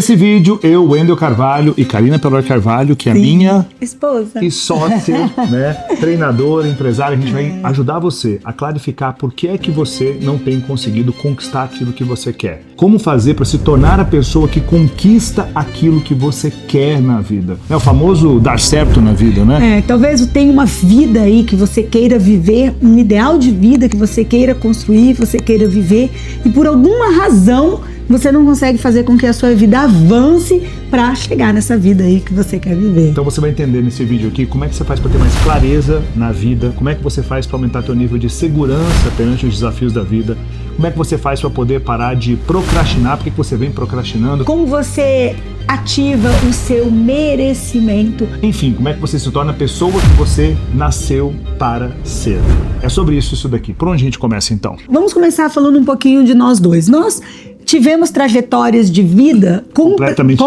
Nesse vídeo, eu, Wendel Carvalho e Karina Pelor Carvalho, que é a minha esposa e sócia, né, treinadora, empresária, a gente vai ajudar você a clarificar por que é que você não tem conseguido conquistar aquilo que você quer. Como fazer para se tornar a pessoa que conquista aquilo que você quer na vida. É o famoso dar certo na vida, né? Talvez tenha uma vida aí que você queira viver, um ideal de vida que você queira construir, você queira viver, e por alguma razão você não consegue fazer com que a sua vida avance para chegar nessa vida aí que você quer viver. Então você vai entender nesse vídeo aqui como é que você faz para ter mais clareza na vida, como é que você faz para aumentar teu nível de segurança perante os desafios da vida, como é que você faz para poder parar de procrastinar, por que você vem procrastinando, como você ativa o seu merecimento. Enfim, como é que você se torna a pessoa que você nasceu para ser. É sobre isso daqui. Por onde a gente começa então? Vamos começar falando um pouquinho de nós dois. Nós tivemos trajetórias de vida completamente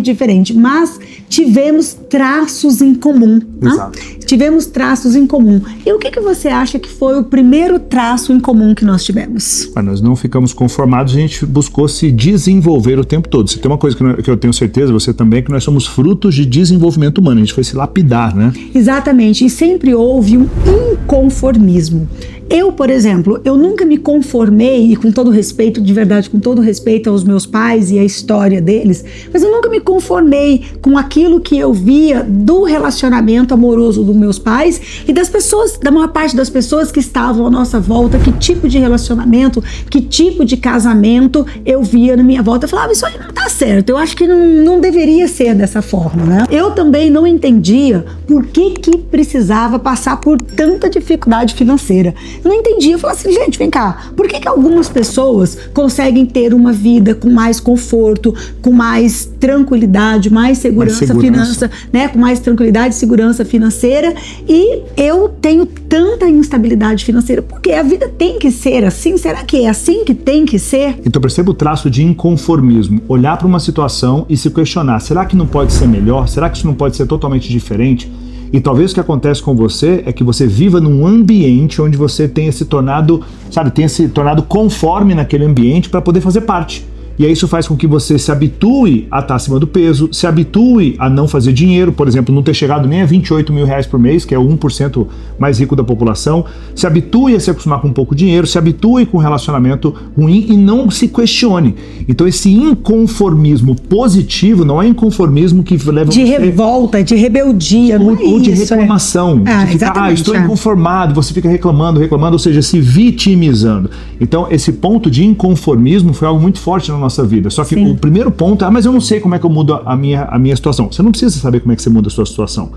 diferentes, mas tivemos traços em comum. Exato. Tivemos traços em comum. E o que você acha que foi o primeiro traço em comum que nós tivemos? Nós não ficamos conformados, a gente buscou se desenvolver o tempo todo. Se tem uma coisa que eu tenho certeza, você também, que nós somos frutos de desenvolvimento humano, a gente foi se lapidar, né? Exatamente, e sempre houve um inconformismo. Eu, por exemplo, eu nunca me conformei, e com todo respeito, de verdade, com todo respeito aos meus pais e à história deles, mas eu nunca me conformei com aquilo que eu via do relacionamento amoroso dos meus pais e das pessoas, da maior parte das pessoas que estavam à nossa volta, que tipo de relacionamento, que tipo de casamento eu via na minha volta. Eu falava, isso aí não tá certo, eu acho que não deveria ser dessa forma, né? Eu também não entendia por que precisava passar por tanta dificuldade financeira. Eu não entendia, eu falava assim, gente, vem cá, por que algumas pessoas conseguem ter uma vida com mais conforto, com mais tranquilidade, mais segurança. Finança, né, com mais tranquilidade e segurança financeira, e eu tenho tanta instabilidade financeira? Porque a vida tem que ser assim? Será que é assim que tem que ser? Então perceba o traço de inconformismo, olhar para uma situação e se questionar, será que não pode ser melhor? Será que isso não pode ser totalmente diferente? E talvez o que acontece com você é que você viva num ambiente onde você tenha se tornado, conforme naquele ambiente para poder fazer parte. E aí isso faz com que você se habitue a estar acima do peso, se habitue a não fazer dinheiro, por exemplo, não ter chegado nem a 28 mil reais por mês, que é o 1% mais rico da população, se habitue a se acostumar com pouco dinheiro, se habitue com um relacionamento ruim e não se questione. Então esse inconformismo positivo não é inconformismo que leva de revolta, de rebeldia, ou de reclamação, de ficar, estou inconformado, você fica reclamando, ou seja, se vitimizando. Então esse ponto de inconformismo foi algo muito forte na nossa vida. Só que o primeiro ponto é, mas eu não sei como é que eu mudo a minha situação. Você não precisa saber como é que você muda a sua situação.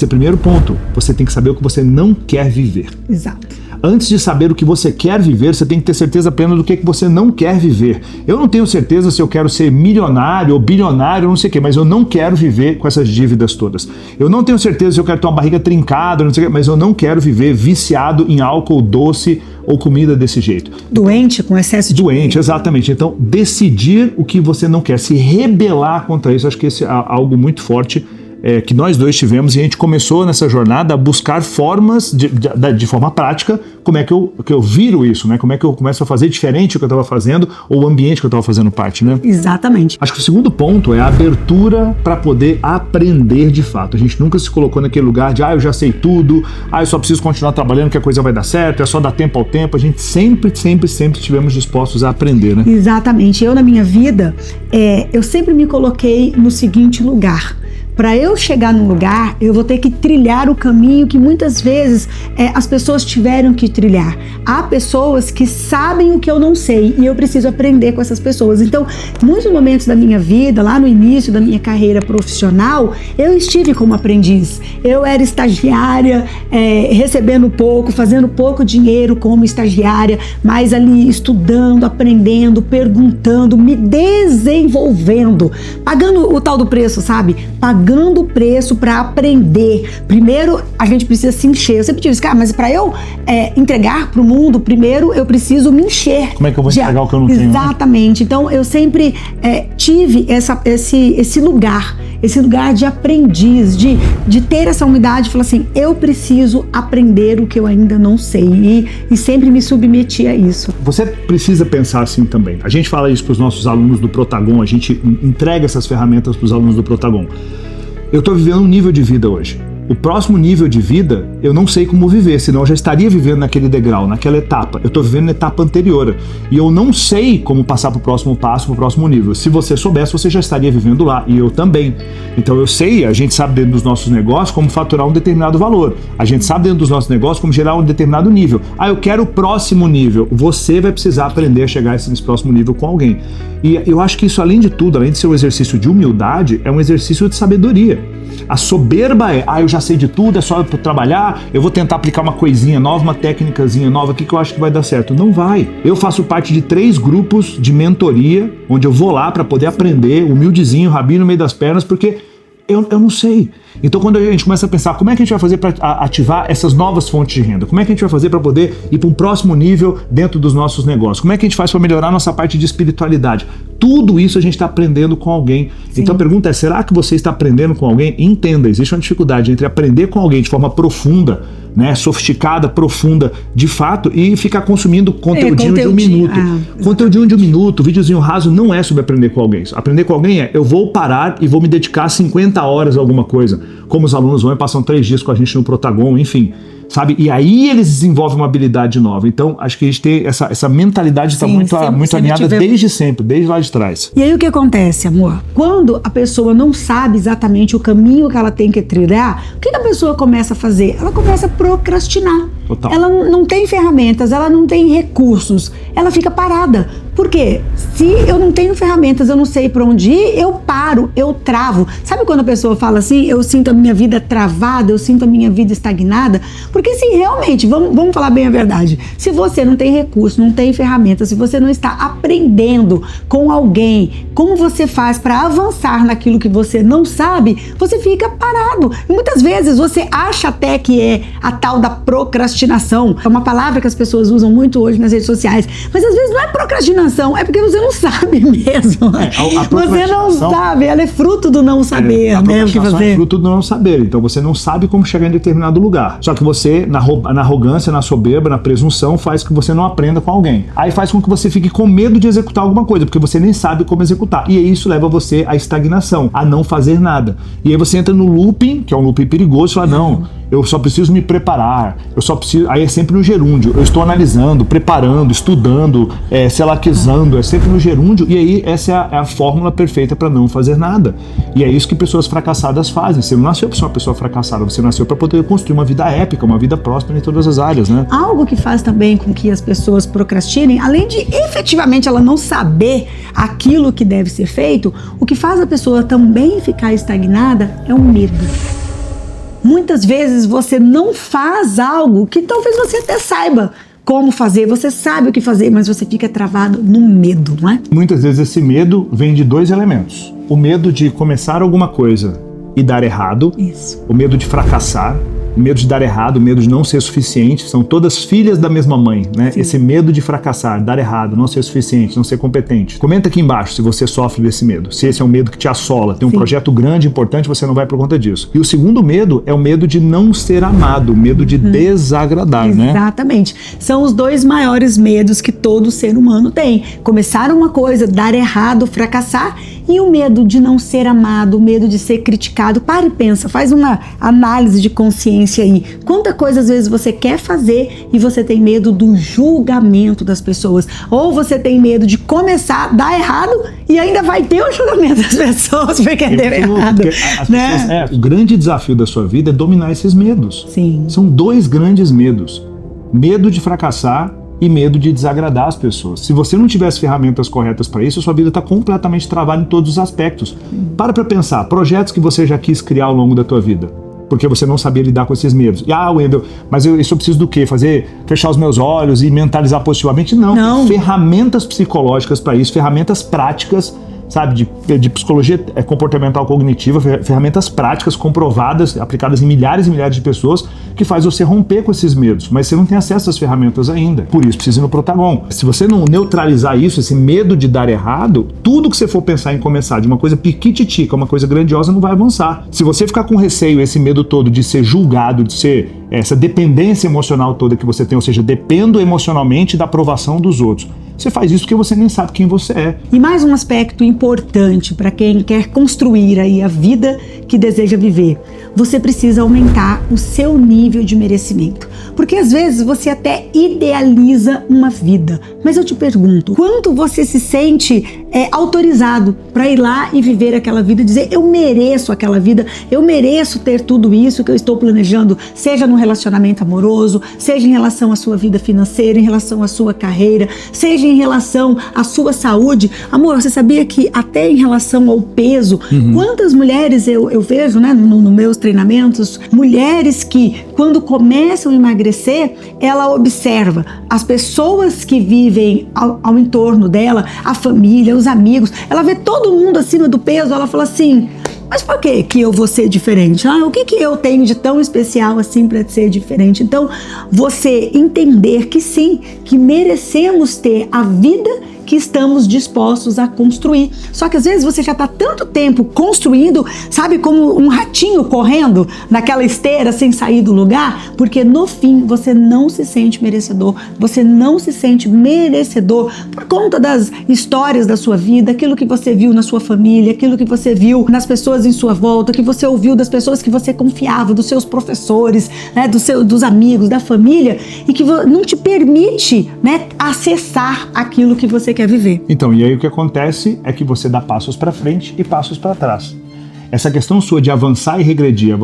Primeiro ponto, você tem que saber o que você não quer viver. Exato. Antes de saber o que você quer viver, você tem que ter certeza plena do que você não quer viver. Eu não tenho certeza se eu quero ser milionário ou bilionário, não sei o quê, mas eu não quero viver com essas dívidas todas. Eu não tenho certeza se eu quero ter uma barriga trincada, não sei o quê, mas eu não quero viver viciado em álcool doce ou comida desse jeito. Doente, com excesso de... Doente, exatamente. Então, decidir o que você não quer, se rebelar contra isso, acho que esse é algo muito forte que nós dois tivemos, e a gente começou nessa jornada a buscar formas, de forma prática, como é que eu viro isso, né? Como é que eu começo a fazer diferente o que eu estava fazendo, ou o ambiente que eu estava fazendo parte, né? Exatamente. Acho que o segundo ponto é a abertura para poder aprender de fato. A gente nunca se colocou naquele lugar de, eu já sei tudo, eu só preciso continuar trabalhando que a coisa vai dar certo, é só dar tempo ao tempo. A gente sempre estivemos dispostos a aprender, né? Exatamente. Eu, na minha vida, eu sempre me coloquei no seguinte lugar: para eu chegar num lugar, eu vou ter que trilhar o caminho que muitas vezes as pessoas tiveram que trilhar. Há pessoas que sabem o que eu não sei e eu preciso aprender com essas pessoas. Então, muitos momentos da minha vida, lá no início da minha carreira profissional, eu estive como aprendiz. Eu era estagiária, recebendo pouco, fazendo pouco dinheiro como estagiária, mas ali estudando, aprendendo, perguntando, me desenvolvendo, pagando o tal do preço, sabe? Pagando o preço para aprender. Primeiro, a gente precisa se encher. Eu sempre tive isso, mas para eu entregar para o mundo, primeiro eu preciso me encher. Como é que eu vou entregar o que eu não tenho? Exatamente. Então, eu sempre tive esse lugar. esse lugar de aprendiz, de ter essa humildade e falar assim, eu preciso aprender o que eu ainda não sei, e sempre me submeti a isso. Você precisa pensar assim também. A gente fala isso para os nossos alunos do Protagon, a gente entrega essas ferramentas para os alunos do Protagon. Eu estou vivendo um nível de vida hoje. O próximo nível de vida, eu não sei como viver, senão eu já estaria vivendo naquele degrau, naquela etapa. Eu estou vivendo na etapa anterior. E eu não sei como passar para o próximo passo, para o próximo nível. Se você soubesse, você já estaria vivendo lá. E eu também. Então eu sei, a gente sabe dentro dos nossos negócios como faturar um determinado valor. A gente sabe dentro dos nossos negócios como gerar um determinado nível. Ah, eu quero o próximo nível. Você vai precisar aprender a chegar a esse próximo nível com alguém. E eu acho que isso, além de tudo, além de ser um exercício de humildade, é um exercício de sabedoria. A soberba é, eu já sei de tudo, é só eu trabalhar, eu vou tentar aplicar uma coisinha nova, uma técnicazinha nova aqui que eu acho que vai dar certo. Não vai. Eu faço parte de 3 grupos de mentoria, onde eu vou lá para poder aprender, humildezinho, rabinho no meio das pernas, porque eu não sei. Então quando a gente começa a pensar como é que a gente vai fazer para ativar essas novas fontes de renda, como é que a gente vai fazer para poder ir para um próximo nível dentro dos nossos negócios, como é que a gente faz para melhorar a nossa parte de espiritualidade, tudo isso a gente está aprendendo com alguém. Sim. Então a pergunta é, será que você está aprendendo com alguém? Entenda, existe uma dificuldade entre aprender com alguém de forma profunda, né, sofisticada, profunda, de fato, e ficar consumindo conteúdinho de um minuto. Conteúdinho de um minuto, videozinho raso não é sobre aprender com alguém. Aprender com alguém é, eu vou parar e vou me dedicar 50 horas a alguma coisa, como os alunos vão e passam 3 dias com a gente no Protagon, enfim, sabe? E aí eles desenvolvem uma habilidade nova. Então, acho que a gente tem essa mentalidade está muito alinhada desde sempre, desde lá de trás. E aí o que acontece, amor? Quando a pessoa não sabe exatamente o caminho que ela tem que trilhar, o que a pessoa começa a fazer? Ela começa a procrastinar. Total. Ela não tem ferramentas, ela não tem recursos, ela fica parada. Por quê? Se eu não tenho ferramentas, eu não sei para onde ir, eu paro, eu travo. Sabe quando a pessoa fala assim, eu sinto a minha vida travada, eu sinto a minha vida estagnada? Porque se realmente, vamos falar bem a verdade, se você não tem recurso, não tem ferramentas, se você não está aprendendo com alguém, como você faz para avançar naquilo que você não sabe, você fica parado. E muitas vezes você acha até que é a tal da procrastinação. É uma palavra que as pessoas usam muito hoje nas redes sociais, mas às vezes não é procrastinação, é porque você não sabe mesmo. Você não sabe, ela é fruto do não saber, né? O que fazer. É fruto do não saber, então você não sabe como chegar em determinado lugar. Só que você, na arrogância, na soberba, na presunção, faz com que você não aprenda com alguém. Aí faz com que você fique com medo de executar alguma coisa, porque você nem sabe como executar. E isso leva você à estagnação, a não fazer nada. E aí você entra no looping, que é um looping perigoso, e fala, não, eu só preciso me preparar, eu só preciso... Aí é sempre no gerúndio, eu estou analisando, preparando, estudando, é sempre no gerúndio, e aí essa é a fórmula perfeita para não fazer nada. E é isso que pessoas fracassadas fazem. Você não nasceu para ser uma pessoa fracassada, você nasceu para poder construir uma vida épica, uma vida próspera em todas as áreas, né? Algo que faz também com que as pessoas procrastinem, além de efetivamente ela não saber aquilo que deve ser feito, o que faz a pessoa também ficar estagnada é o medo. Muitas vezes você não faz algo que talvez você até saiba como fazer, você sabe o que fazer, mas você fica travado no medo, não é? Muitas vezes esse medo vem de 2 elementos. O medo de começar alguma coisa e dar errado. Isso. O medo de fracassar, o medo de dar errado, o medo de não ser suficiente, são todas filhas da mesma mãe, né? Sim. Esse medo de fracassar, dar errado, não ser suficiente, não ser competente. Comenta aqui embaixo se você sofre desse medo, se esse é um medo que te assola, tem um projeto grande, importante, você não vai por conta disso. E o segundo medo é o medo de não ser amado, o medo de desagradar, né? Exatamente. São os 2 maiores medos que todo ser humano tem. Começar uma coisa, dar errado, fracassar, e o medo de não ser amado, o medo de ser criticado. Para e pensa, faz uma análise de consciência aí. Quanta coisa às vezes você quer fazer e você tem medo do julgamento das pessoas. Ou você tem medo de começar, dar errado e ainda vai ter o julgamento das pessoas porque deu errado. Né? O grande desafio da sua vida é dominar esses medos. Sim. São 2 grandes medos. Medo de fracassar e medo de desagradar as pessoas. Se você não tiver as ferramentas corretas para isso, a sua vida está completamente travada em todos os aspectos. Para pensar, projetos que você já quis criar ao longo da tua vida, porque você não sabia lidar com esses medos. Wendel, mas eu preciso do quê? Fechar os meus olhos e mentalizar positivamente? Não. Ferramentas psicológicas para isso, ferramentas práticas sabe, de psicologia comportamental cognitiva, ferramentas práticas, comprovadas, aplicadas em milhares e milhares de pessoas, que faz você romper com esses medos, mas você não tem acesso às ferramentas ainda. Por isso, precisa ir no Protagon. Se você não neutralizar isso, esse medo de dar errado, tudo que você for pensar em começar de uma coisa piquititica, uma coisa grandiosa, não vai avançar. Se você ficar com receio, esse medo todo de ser julgado, de ser essa dependência emocional toda que você tem, ou seja, dependo emocionalmente da aprovação dos outros, você faz isso porque você nem sabe quem você é. E mais um aspecto importante para quem quer construir aí a vida que deseja viver. Você precisa aumentar o seu nível de merecimento. Porque às vezes você até idealiza uma vida. Mas eu te pergunto, quanto você se sente autorizado para ir lá e viver aquela vida, dizer eu mereço aquela vida, eu mereço ter tudo isso que eu estou planejando, seja no relacionamento amoroso, seja em relação à sua vida financeira, em relação à sua carreira, seja em relação à sua saúde. Amor, você sabia que até em relação ao peso, quantas mulheres eu vejo, né, nos meus treinamentos, mulheres que quando começam a emagrecer, ela observa as pessoas que vivem ao entorno dela, a família, os amigos, ela vê todo mundo acima do peso, ela fala assim, mas por que eu vou ser diferente? O que eu tenho de tão especial assim para ser diferente? Então, você entender que sim, que merecemos ter a vida que estamos dispostos a construir. Só que às vezes você já está tanto tempo construindo, sabe, como um ratinho correndo naquela esteira sem sair do lugar, porque no fim você não se sente merecedor, você não se sente merecedor por conta das histórias da sua vida, aquilo que você viu na sua família, aquilo que você viu nas pessoas em sua volta, que você ouviu das pessoas que você confiava, dos seus professores, né, dos amigos, da família, e que não te permite, né, acessar aquilo que você quer viver. Então, e aí o que acontece é que você dá passos para frente e passos para trás. Essa questão sua de avançar e regredir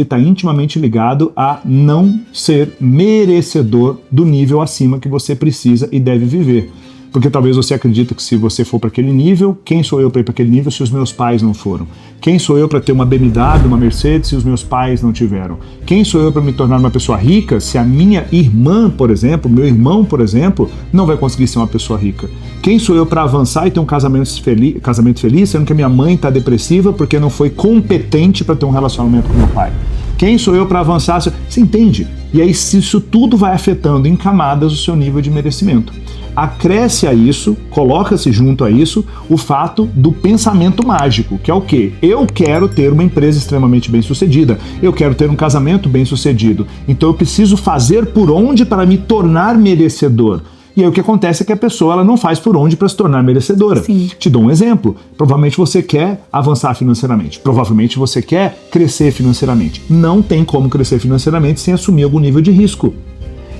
está intimamente ligado a não ser merecedor do nível acima que você precisa e deve viver. Porque talvez você acredita que se você for para aquele nível, quem sou eu para ir para aquele nível se os meus pais não foram? Quem sou eu para ter uma BMW, uma Mercedes, se os meus pais não tiveram? Quem sou eu para me tornar uma pessoa rica se a minha irmã, por exemplo, meu irmão, por exemplo, não vai conseguir ser uma pessoa rica? Quem sou eu para avançar e ter um casamento feliz, sendo que a minha mãe está depressiva porque não foi competente para ter um relacionamento com meu pai? Quem sou eu para avançar? Você entende? E aí isso tudo vai afetando em camadas o seu nível de merecimento. Acresce a isso, coloca-se junto a isso, o fato do pensamento mágico, que é o quê? Eu quero ter uma empresa extremamente bem-sucedida, eu quero ter um casamento bem-sucedido, então eu preciso fazer por onde para me tornar merecedor. E aí o que acontece é que a pessoa ela não faz por onde para se tornar merecedora. Sim. Te dou um exemplo. Provavelmente você quer avançar financeiramente. Provavelmente você quer crescer financeiramente. Não tem como crescer financeiramente sem assumir algum nível de risco.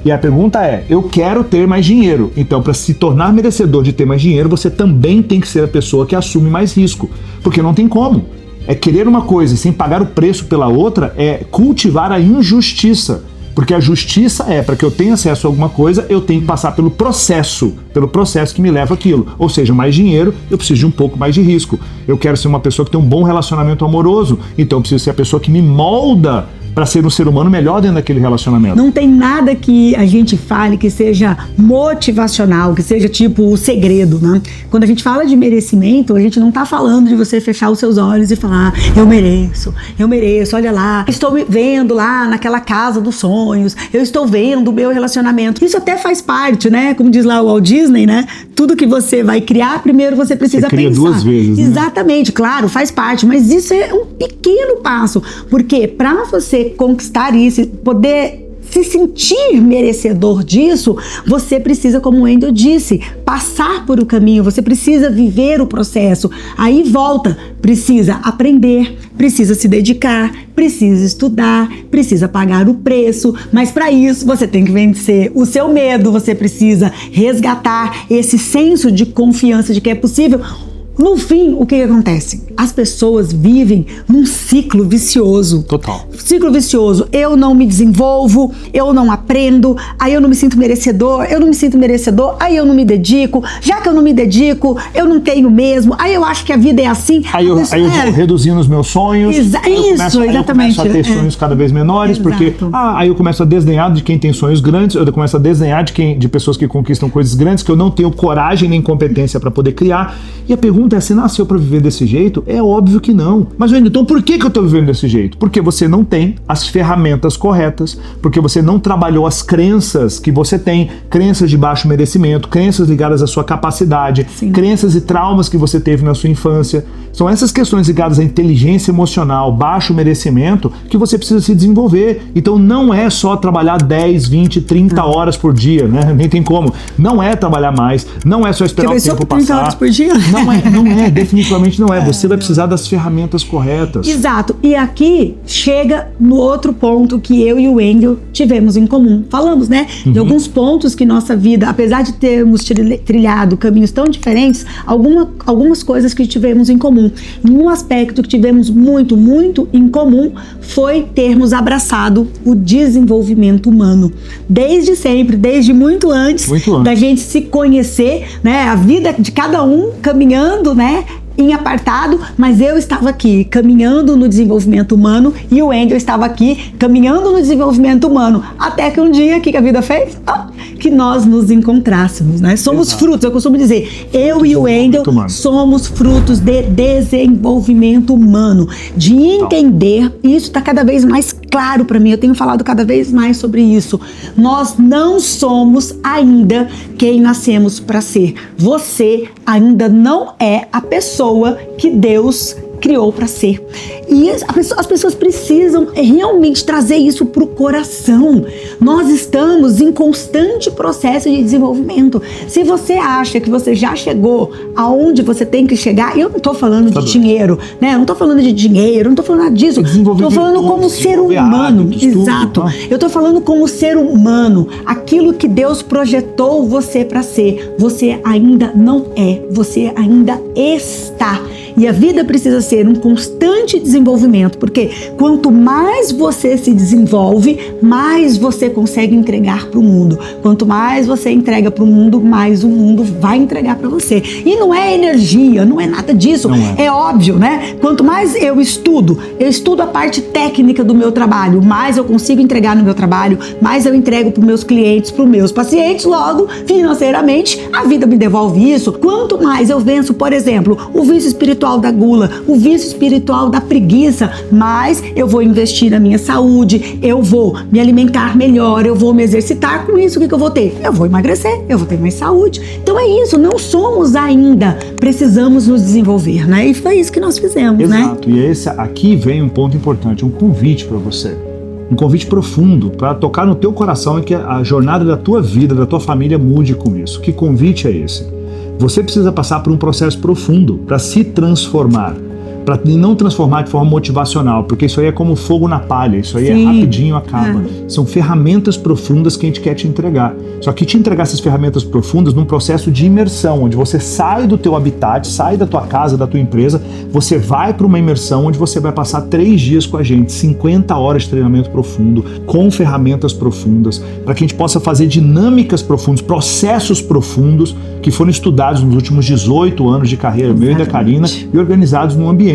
E a pergunta é, eu quero ter mais dinheiro. Então, para se tornar merecedor de ter mais dinheiro, você também tem que ser a pessoa que assume mais risco. Porque não tem como. É querer uma coisa sem pagar o preço pela outra, é cultivar a injustiça. Porque a justiça é, para que eu tenha acesso a alguma coisa, eu tenho que passar pelo processo que me leva àquilo. Ou seja, mais dinheiro, eu preciso de um pouco mais de risco. Eu quero ser uma pessoa que tem um bom relacionamento amoroso, então eu preciso ser a pessoa que me molda para ser um ser humano melhor dentro daquele relacionamento. Não tem nada que a gente fale que seja motivacional, que seja tipo o segredo, né? Quando a gente fala de merecimento, a gente não tá falando de você fechar os seus olhos e falar, eu mereço, olha lá, estou me vendo lá naquela casa dos sonhos, eu estou vendo o meu relacionamento. Isso até faz parte, né? Como diz lá o Walt Disney, né? Tudo que você vai criar, primeiro você precisa cria pensar. Duas vezes, né? Exatamente, claro, faz parte, mas isso é um pequeno passo, porque para você conquistar isso, poder se sentir merecedor disso, você precisa, como o Wendel disse, passar por o caminho, você precisa viver o processo. Aí volta, precisa aprender, precisa se dedicar, precisa estudar, precisa pagar o preço, mas para isso você tem que vencer o seu medo, você precisa resgatar esse senso de confiança de que é possível. No fim, o que acontece? As pessoas vivem num ciclo vicioso. Total. Ciclo vicioso. Eu não me desenvolvo, eu não aprendo, aí eu não me sinto merecedor, aí eu não me dedico. Já que eu não me dedico, eu não tenho mesmo, aí eu acho que a vida é assim. Aí eu vou reduzindo os meus sonhos. Exatamente. Aí eu começo a ter sonhos cada vez menores, porque aí eu começo a desdenhar de quem tem sonhos grandes, eu começo a desdenhar de pessoas que conquistam coisas grandes que eu não tenho coragem nem competência para poder criar. E a pergunta pergunta é, você nasceu para viver desse jeito? É óbvio que não. Mas, Wendel, então por que eu tô vivendo desse jeito? Porque você não tem as ferramentas corretas, porque você não trabalhou as crenças que você tem, crenças de baixo merecimento, crenças ligadas à sua capacidade, Sim. crenças e traumas que você teve na sua infância. São essas questões ligadas à inteligência emocional, baixo merecimento, que você precisa se desenvolver. Então não é só trabalhar 10, 20, 30 horas por dia, né? Nem tem como. Não é trabalhar mais, não é só esperar o tempo passar. 30 horas por dia? Não é, definitivamente não é. Você vai precisar das ferramentas corretas. Exato. E aqui chega no outro ponto que eu e o Wendel tivemos em comum. Falamos, né? De alguns pontos que nossa vida, apesar de termos trilhado caminhos tão diferentes, algumas coisas que tivemos em comum. Um aspecto que tivemos muito, muito em comum foi termos abraçado o desenvolvimento humano. Desde sempre, desde muito antes da gente se conhecer, né? A vida de cada um caminhando, né? Em apartado, mas eu estava aqui caminhando no desenvolvimento humano e o Wendel estava aqui caminhando no desenvolvimento humano, até que um dia, o que a vida fez? Que nós nos encontrássemos, né? Somos frutos, eu costumo dizer, eu e o Wendel somos frutos de desenvolvimento humano, de entender, e isso está cada vez mais claro para mim, eu tenho falado cada vez mais sobre isso. Nós não somos ainda quem nascemos para ser. Você ainda não é a pessoa que Deus criou para ser. E as pessoas precisam realmente trazer isso para o coração. Nós estamos em constante processo de desenvolvimento. Se você acha que você já chegou aonde você tem que chegar, eu não estou falando de dinheiro, né? Eu não estou falando de dinheiro, não estou falando nada disso. Estou falando como ser humano. Exato. Eu estou falando como ser humano. Aquilo que Deus projetou você para ser, você ainda não é. Você ainda está. E a vida precisa ser um constante desenvolvimento, porque quanto mais você se desenvolve, mais você consegue entregar para o mundo. Quanto mais você entrega para o mundo, mais o mundo vai entregar para você. E não é energia, não é nada disso. É óbvio, né? Quanto mais eu estudo a parte técnica do meu trabalho, mais eu consigo entregar no meu trabalho, mais eu entrego para os meus clientes, para os meus pacientes, logo, financeiramente, a vida me devolve isso. Quanto mais eu venço, por exemplo, o vício espiritual da gula, o vício espiritual da preguiça, mas eu vou investir na minha saúde, eu vou me alimentar melhor, eu vou me exercitar. Com isso, o que eu vou ter? Eu vou emagrecer, eu vou ter mais saúde. Então é isso, não somos ainda, precisamos nos desenvolver, né? E foi isso que nós fizemos, né? Exato, e aqui vem um ponto importante, um convite para você. Um convite profundo para tocar no teu coração e que a jornada da tua vida, da tua família mude com isso. Que convite é esse? Você precisa passar por um processo profundo para se transformar, para não transformar de forma motivacional, porque isso aí é como fogo na palha, isso aí é rapidinho, acaba. São ferramentas profundas que a gente quer te entregar. Só que te entregar essas ferramentas profundas num processo de imersão, onde você sai do teu habitat, sai da tua casa, da tua empresa, você vai para uma imersão onde você vai passar 3 dias com a gente, 50 horas de treinamento profundo, com ferramentas profundas, para que a gente possa fazer dinâmicas profundas, processos profundos que foram estudados nos últimos 18 anos de carreira, meu e da Karina, e organizados num ambiente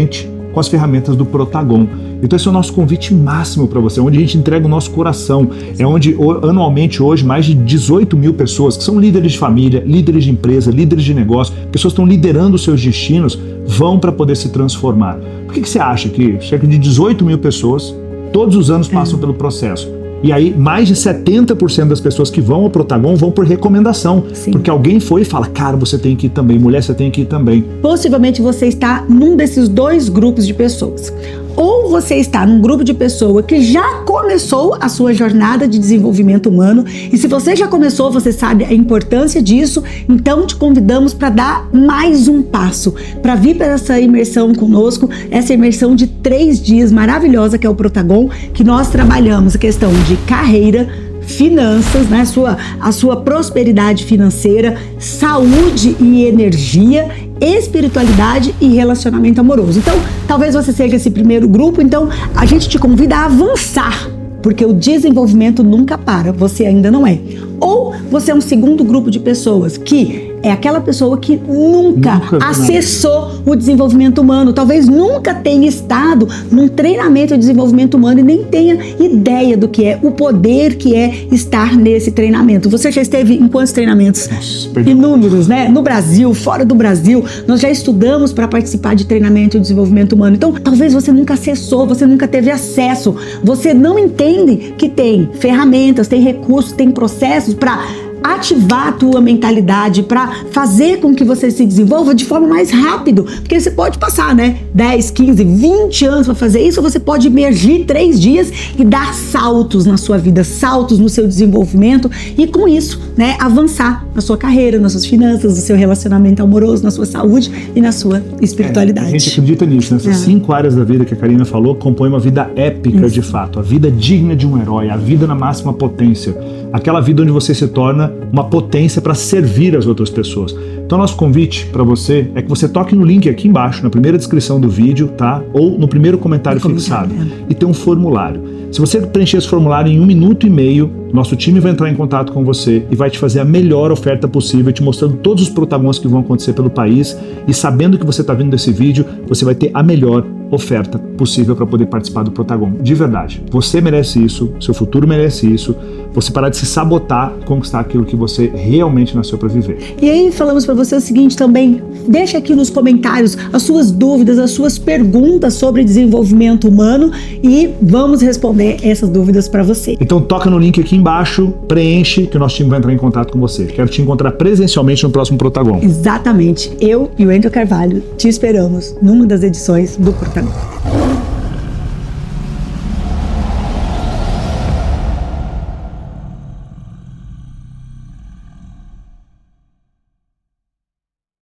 com as ferramentas do Protagon. Então esse é o nosso convite máximo para você, onde a gente entrega o nosso coração. É onde anualmente hoje mais de 18 mil pessoas, que são líderes de família, líderes de empresa, líderes de negócio, pessoas que estão liderando os seus destinos, vão para poder se transformar. Por que você acha que cerca de 18 mil pessoas todos os anos passam pelo processo? E aí, mais de 70% das pessoas que vão ao Protagon vão por recomendação. Sim. Porque alguém foi e fala, cara, você tem que ir também, mulher, você tem que ir também. Possivelmente você está num desses 2 grupos de pessoas. Ou você está num grupo de pessoa que já começou a sua jornada de desenvolvimento humano, e se você já começou, você sabe a importância disso, então te convidamos para dar mais um passo, para vir para essa imersão conosco, essa imersão de 3 dias maravilhosa que é o Protagon, que nós trabalhamos a questão de carreira, finanças, né? A sua prosperidade financeira, saúde e energia, espiritualidade e relacionamento amoroso. Então, talvez você seja esse primeiro grupo, então a gente te convida a avançar, porque o desenvolvimento nunca para, você ainda não é. Ou você é um segundo grupo de pessoas, que é aquela pessoa que nunca acessou o desenvolvimento humano, talvez nunca tenha estado num treinamento de desenvolvimento humano e nem tenha ideia do que é, o poder que é estar nesse treinamento. Você já esteve em quantos treinamentos? Nossa, inúmeros, né? No Brasil, fora do Brasil, nós já estudamos para participar de treinamento de desenvolvimento humano. Então, talvez você nunca acessou, você nunca teve acesso, você não entende que tem ferramentas, tem recursos, tem processos para ativar a tua mentalidade, para fazer com que você se desenvolva de forma mais rápido, porque você pode passar, né, 10, 15, 20 anos para fazer isso, ou você pode emergir 3 dias e dar saltos na sua vida, saltos no seu desenvolvimento e com isso, né, avançar na sua carreira, nas suas finanças, no seu relacionamento amoroso, na sua saúde e na sua espiritualidade. A gente acredita nisso, nessas 5 áreas da vida que a Karina falou, compõem uma vida épica de fato, a vida digna de um herói, a vida na máxima potência, aquela vida onde você se torna uma potência para servir as outras pessoas. Então, nosso convite para você é que você toque no link aqui embaixo, na primeira descrição do vídeo, tá? Ou no primeiro comentário fixado. E tem um formulário. Se você preencher esse formulário em 1 minuto e meio, nosso time vai entrar em contato com você e vai te fazer a melhor oferta possível, te mostrando todos os protagônicos que vão acontecer pelo país. E sabendo que você está vendo desse vídeo, você vai ter a melhor oferta possível para poder participar do Protagon. De verdade. Você merece isso, seu futuro merece isso. Você parar de se sabotar e conquistar aquilo que você realmente nasceu para viver. E aí falamos para você o seguinte também, deixa aqui nos comentários as suas dúvidas, as suas perguntas sobre desenvolvimento humano e vamos responder essas dúvidas para você. Então toca no link aqui embaixo, preenche que o nosso time vai entrar em contato com você. Quero te encontrar presencialmente no próximo Protagon. Exatamente. Eu e o Wendel Carvalho te esperamos numa das edições do Protagon.